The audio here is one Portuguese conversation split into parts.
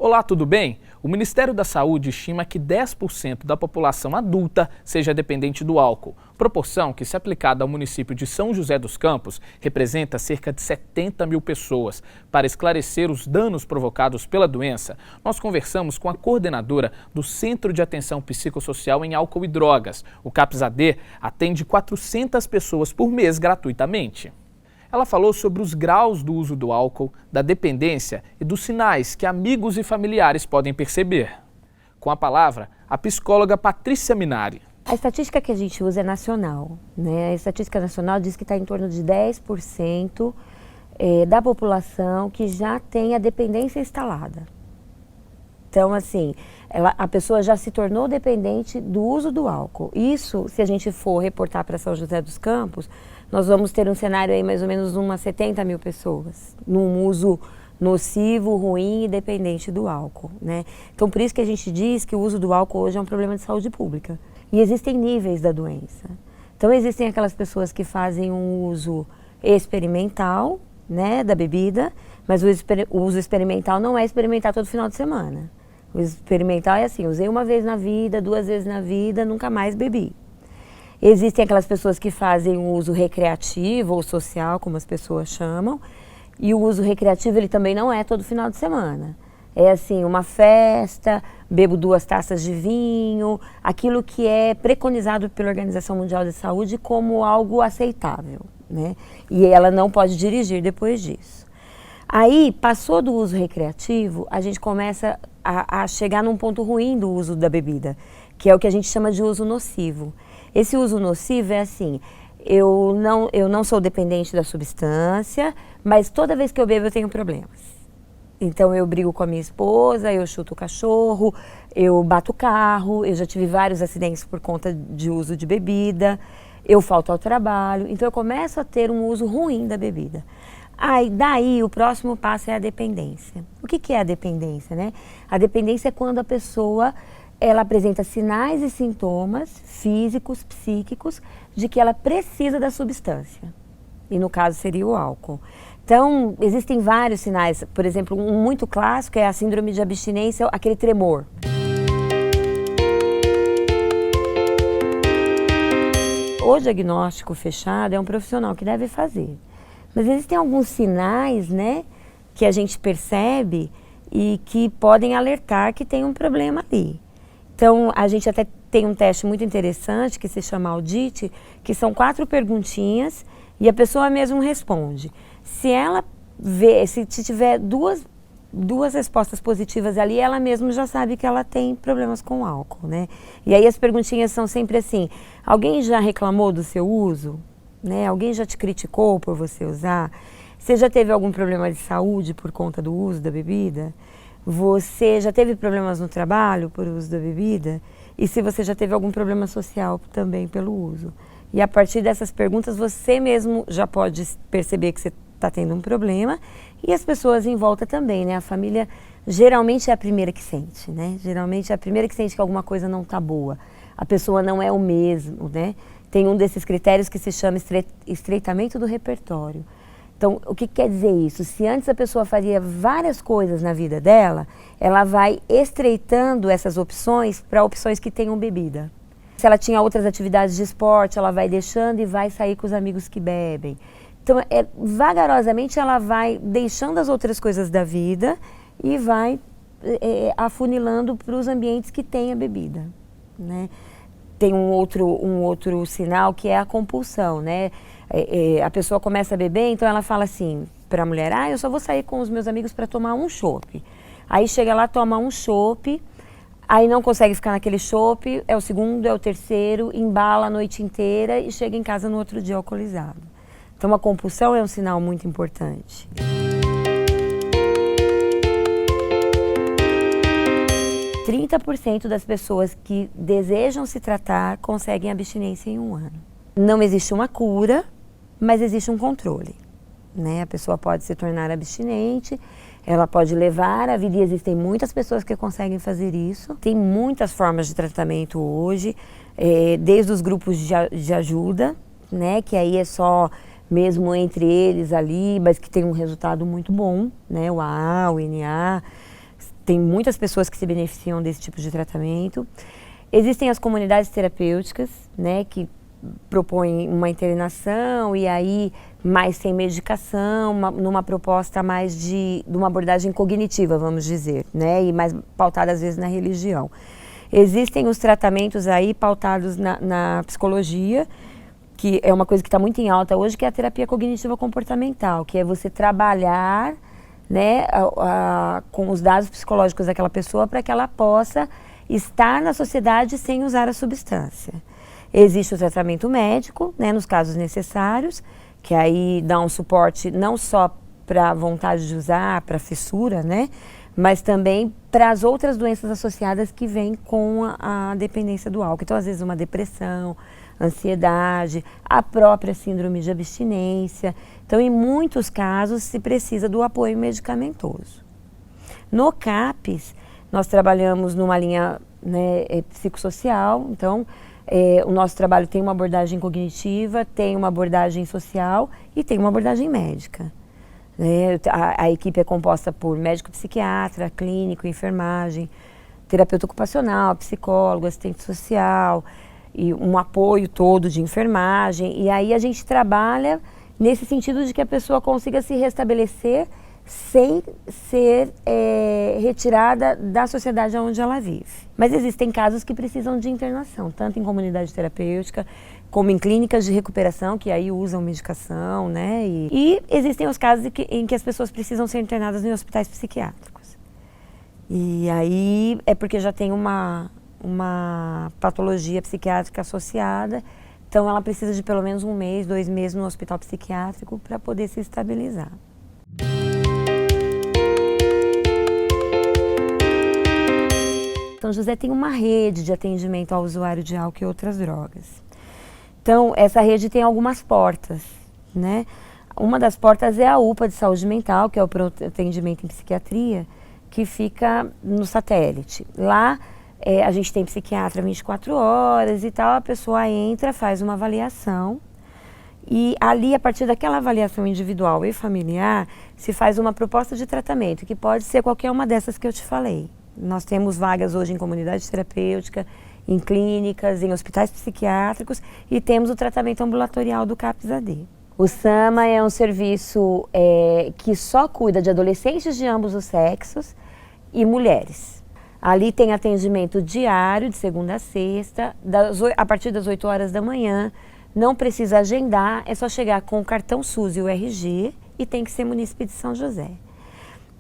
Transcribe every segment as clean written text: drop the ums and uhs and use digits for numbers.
Olá, tudo bem? O Ministério da Saúde estima que 10% da população adulta seja dependente do álcool, proporção que, se aplicada ao município de São José dos Campos, representa cerca de 70 mil pessoas. Para esclarecer os danos provocados pela doença, nós conversamos com a coordenadora do Centro de Atenção Psicossocial em Álcool e Drogas. O CAPS-AD atende 400 pessoas por mês gratuitamente. Ela falou sobre os graus do uso do álcool, da dependência e dos sinais que amigos e familiares podem perceber. Com a palavra, a psicóloga Patrícia Minari. A estatística que a gente usa é nacional, né? A estatística nacional diz que está em torno de 10% da população que já tem a dependência instalada. Então, assim, a pessoa já se tornou dependente do uso do álcool. Isso, se a gente for reportar para São José dos Campos, nós vamos ter um cenário aí mais ou menos umas 70 mil pessoas num uso nocivo, ruim e dependente do álcool, né? Então, por isso que a gente diz que o uso do álcool hoje é um problema de saúde pública. E existem níveis da doença. Então, existem aquelas pessoas que fazem um uso experimental, né, da bebida, mas o uso experimental não é experimentar todo final de semana. O experimental é assim, usei uma vez na vida, 2 vezes na vida, nunca mais bebi. Existem aquelas pessoas que fazem um uso recreativo ou social, como as pessoas chamam, e o uso recreativo ele também não é todo final de semana. É assim, uma festa, bebo 2 taças de vinho, aquilo que é preconizado pela Organização Mundial de Saúde como algo aceitável, né? E ela não pode dirigir depois disso. Aí, passou do uso recreativo, a gente começa a chegar num ponto ruim do uso da bebida, que é o que a gente chama de uso nocivo. Esse uso nocivo é assim, eu não sou dependente da substância, mas toda vez que eu bebo eu tenho problemas. Então eu brigo com a minha esposa, eu chuto o cachorro, eu bato o carro, eu já tive vários acidentes por conta de uso de bebida, eu falto ao trabalho, então eu começo a ter um uso ruim da bebida. Aí, daí, o próximo passo é a dependência. O que é a dependência, né? A dependência é quando a pessoa ela apresenta sinais e sintomas físicos, psíquicos, de que ela precisa da substância. E no caso seria o álcool. Então, existem vários sinais. Por exemplo, um muito clássico é a síndrome de abstinência, aquele tremor. O diagnóstico fechado é um profissional que deve fazer. Mas existem alguns sinais, né, que a gente percebe e que podem alertar que tem um problema ali. Então, a gente até tem um teste muito interessante que se chama Audite, que são 4 perguntinhas e a pessoa mesmo responde. Se ela vê, se tiver duas respostas positivas ali, ela mesma já sabe que ela tem problemas com álcool, né? E aí as perguntinhas são sempre assim, alguém já reclamou do seu uso? Né? Alguém já te criticou por você usar? Você já teve algum problema de saúde por conta do uso da bebida? Você já teve problemas no trabalho por uso da bebida? E se você já teve algum problema social também pelo uso? E a partir dessas perguntas você mesmo já pode perceber que você está tendo um problema e as pessoas em volta também, né? A família geralmente é a primeira que sente, né? Geralmente é a primeira que sente que alguma coisa não está boa. A pessoa não é o mesmo, né? Tem um desses critérios que se chama estreitamento do repertório. Então, o que quer dizer isso? Se antes a pessoa fazia várias coisas na vida dela, ela vai estreitando essas opções para opções que tenham bebida. Se ela tinha outras atividades de esporte, ela vai deixando e vai sair com os amigos que bebem. Então, vagarosamente, ela vai deixando as outras coisas da vida e vai afunilando para os ambientes que têm a bebida, né? Tem um outro sinal que é a compulsão, né? A pessoa começa a beber, então ela fala assim para a mulher, eu só vou sair com os meus amigos para tomar um chopp. Aí chega lá, toma um chopp, aí não consegue ficar naquele chopp, é o segundo, é o terceiro, embala a noite inteira e chega em casa no outro dia alcoolizado. Então a compulsão é um sinal muito importante. 30% das pessoas que desejam se tratar conseguem abstinência em 1 ano. Não existe uma cura, mas existe um controle, né? A pessoa pode se tornar abstinente, ela pode levar a vida e existem muitas pessoas que conseguem fazer isso. Tem muitas formas de tratamento hoje, desde os grupos de ajuda, né? Que aí é só mesmo entre eles ali, mas que tem um resultado muito bom, né? O AA, o NA. tem muitas pessoas que se beneficiam desse tipo de tratamento. Existem as comunidades terapêuticas, né, que propõem uma internação e aí mais sem medicação, numa proposta mais de uma abordagem cognitiva, vamos dizer, né, e mais pautada às vezes na religião. Existem os tratamentos aí pautados na psicologia, que é uma coisa que está muito em alta hoje, que é a terapia cognitiva comportamental, que é você trabalhar, né, com os dados psicológicos daquela pessoa para que ela possa estar na sociedade sem usar a substância. Existe o tratamento médico, né, nos casos necessários, que aí dá um suporte não só para a vontade de usar, para a fissura, né, mas também para as outras doenças associadas que vêm com a dependência do álcool. Então, às vezes, uma depressão, ansiedade, a própria síndrome de abstinência. Então, em muitos casos, se precisa do apoio medicamentoso. No CAPS, nós trabalhamos numa linha, né, psicossocial, então o nosso trabalho tem uma abordagem cognitiva, tem uma abordagem social e tem uma abordagem médica. A equipe é composta por médico psiquiatra, clínico, enfermagem, terapeuta ocupacional, psicólogo, assistente social e um apoio todo de enfermagem. E aí a gente trabalha nesse sentido de que a pessoa consiga se restabelecer sem ser retirada da sociedade onde ela vive. Mas existem casos que precisam de internação, tanto em comunidade terapêutica, como em clínicas de recuperação, que aí usam medicação, né? E existem os casos em que as pessoas precisam ser internadas em hospitais psiquiátricos. E aí é porque já tem uma patologia psiquiátrica associada, então ela precisa de pelo menos 1 mês, 2 meses no hospital psiquiátrico para poder se estabilizar. São José tem uma rede de atendimento ao usuário de álcool e outras drogas. Então, essa rede tem algumas portas, né? Uma das portas é a UPA de saúde mental, que é o atendimento em psiquiatria, que fica no satélite. Lá, a gente tem psiquiatra 24 horas e tal, a pessoa entra, faz uma avaliação e ali, a partir daquela avaliação individual e familiar, se faz uma proposta de tratamento, que pode ser qualquer uma dessas que eu te falei. Nós temos vagas hoje em comunidade terapêutica, em clínicas, em hospitais psiquiátricos e temos o tratamento ambulatorial do CAPS-AD. O SAMA é um serviço que só cuida de adolescentes de ambos os sexos e mulheres. Ali tem atendimento diário, de segunda a sexta, a partir das 8 horas da manhã. Não precisa agendar, é só chegar com o cartão SUS e o RG e tem que ser munícipe de São José.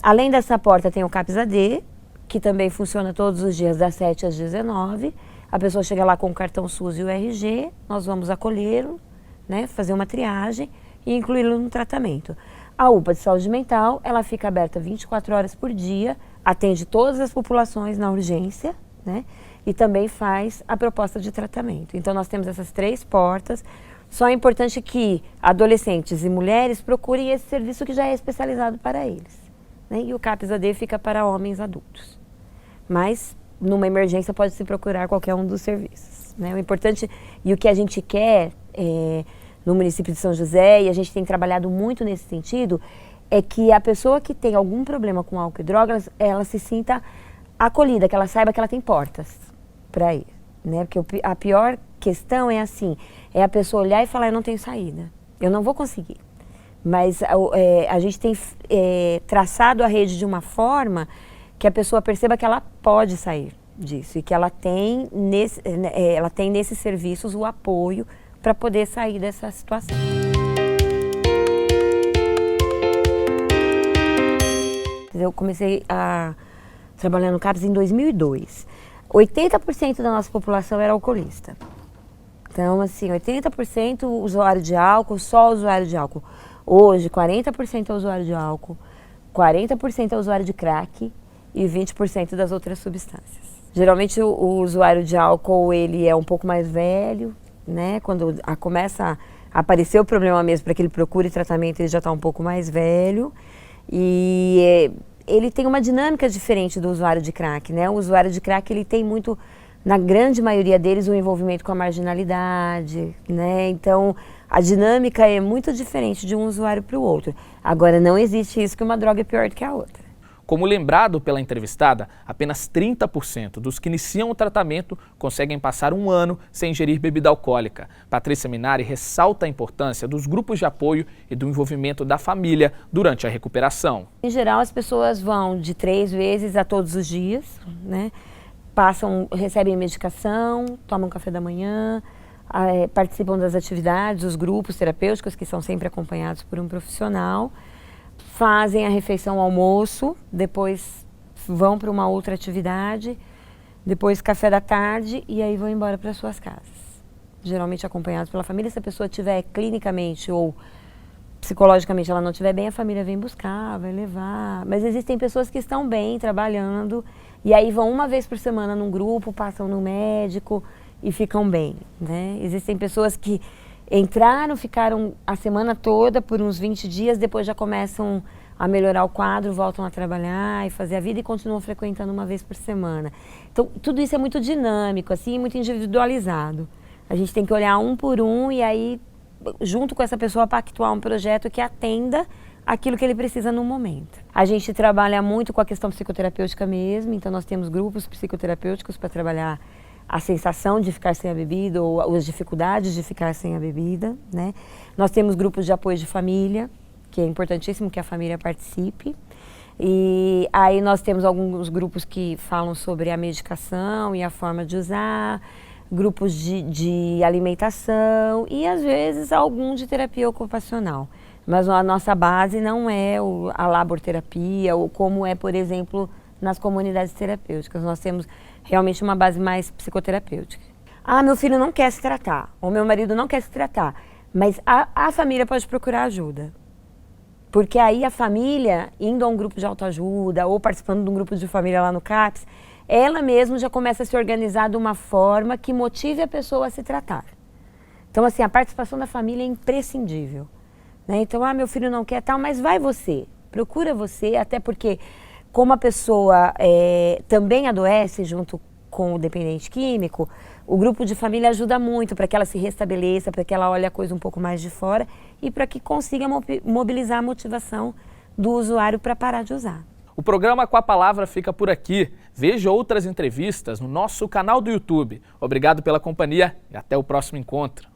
Além dessa porta tem o CAPS-AD, que também funciona todos os dias das 7 às 19. A pessoa chega lá com o cartão SUS e o RG, nós vamos acolhê-lo, né, fazer uma triagem e incluí-lo no tratamento. A UPA de saúde mental, ela fica aberta 24 horas por dia, atende todas as populações na urgência, né, e também faz a proposta de tratamento. Então nós temos essas 3 portas. Só é importante que adolescentes e mulheres procurem esse serviço que já é especializado para eles, né, e o CAPS-AD fica para homens adultos. Mas numa emergência pode-se procurar qualquer um dos serviços, né? O importante e o que a gente quer no município de São José, e a gente tem trabalhado muito nesse sentido, é que a pessoa que tem algum problema com álcool e drogas, ela se sinta acolhida, que ela saiba que ela tem portas para ir, né? Porque a pior questão é assim, é a pessoa olhar e falar, eu não tenho saída, eu não vou conseguir. Mas a gente tem traçado a rede de uma forma que a pessoa perceba que ela pode sair disso e que ela tem nesses serviços o apoio para poder sair dessa situação. Eu comecei a trabalhar no CAPS em 2002. 80% da nossa população era alcoolista. Então, assim, 80% usuário de álcool, só usuário de álcool. Hoje, 40% é usuário de álcool, 40% é usuário de crack e 20% das outras substâncias. Geralmente o usuário de álcool, ele é um pouco mais velho, né? Quando começa a aparecer o problema mesmo para que ele procure tratamento, ele já está um pouco mais velho. E ele tem uma dinâmica diferente do usuário de crack, né? O usuário de crack, ele tem muito, na grande maioria deles, um envolvimento com a marginalidade, né? Então, a dinâmica é muito diferente de um usuário para o outro. Agora, não existe isso que uma droga é pior do que a outra. Como lembrado pela entrevistada, apenas 30% dos que iniciam o tratamento conseguem passar um ano sem ingerir bebida alcoólica. Patrícia Minari ressalta a importância dos grupos de apoio e do envolvimento da família durante a recuperação. Em geral, as pessoas vão de 3 vezes a todos os dias, né? Recebem medicação, tomam café da manhã, participam das atividades, dos grupos terapêuticos, que são sempre acompanhados por um profissional. Fazem a refeição, almoço, depois vão para uma outra atividade, depois café da tarde e aí vão embora para suas casas. Geralmente acompanhados pela família. Se a pessoa estiver clinicamente ou psicologicamente ela não estiver bem, a família vem buscar, vai levar. Mas existem pessoas que estão bem, trabalhando, e aí vão uma vez por semana num grupo, passam no médico e ficam bem, né? Existem pessoas que entraram, ficaram a semana toda por uns 20 dias, depois já começam a melhorar o quadro, voltam a trabalhar e fazer a vida e continuam frequentando uma vez por semana. Então, tudo isso é muito dinâmico, assim, muito individualizado. A gente tem que olhar um por um e aí, junto com essa pessoa, pactuar um projeto que atenda aquilo que ele precisa no momento. A gente trabalha muito com a questão psicoterapêutica mesmo, então nós temos grupos psicoterapêuticos para trabalhar a sensação de ficar sem a bebida ou as dificuldades de ficar sem a bebida, né? Nós temos grupos de apoio de família, que é importantíssimo que a família participe. E aí nós temos alguns grupos que falam sobre a medicação e a forma de usar, grupos de alimentação e às vezes algum de terapia ocupacional. Mas a nossa base não é a laborterapia ou como é, por exemplo, nas comunidades terapêuticas. Nós temos realmente uma base mais psicoterapêutica. Meu filho não quer se tratar, ou meu marido não quer se tratar, mas a família pode procurar ajuda. Porque aí a família, indo a um grupo de autoajuda ou participando de um grupo de família lá no CAPS, ela mesma já começa a se organizar de uma forma que motive a pessoa a se tratar. Então, assim, a participação da família é imprescindível, né? Então, meu filho não quer tal, mas vai você, procura você, até porque como a pessoa também adoece junto com o dependente químico, o grupo de família ajuda muito para que ela se restabeleça, para que ela olhe a coisa um pouco mais de fora e para que consiga mobilizar a motivação do usuário para parar de usar. O programa Com a Palavra fica por aqui. Veja outras entrevistas no nosso canal do YouTube. Obrigado pela companhia e até o próximo encontro.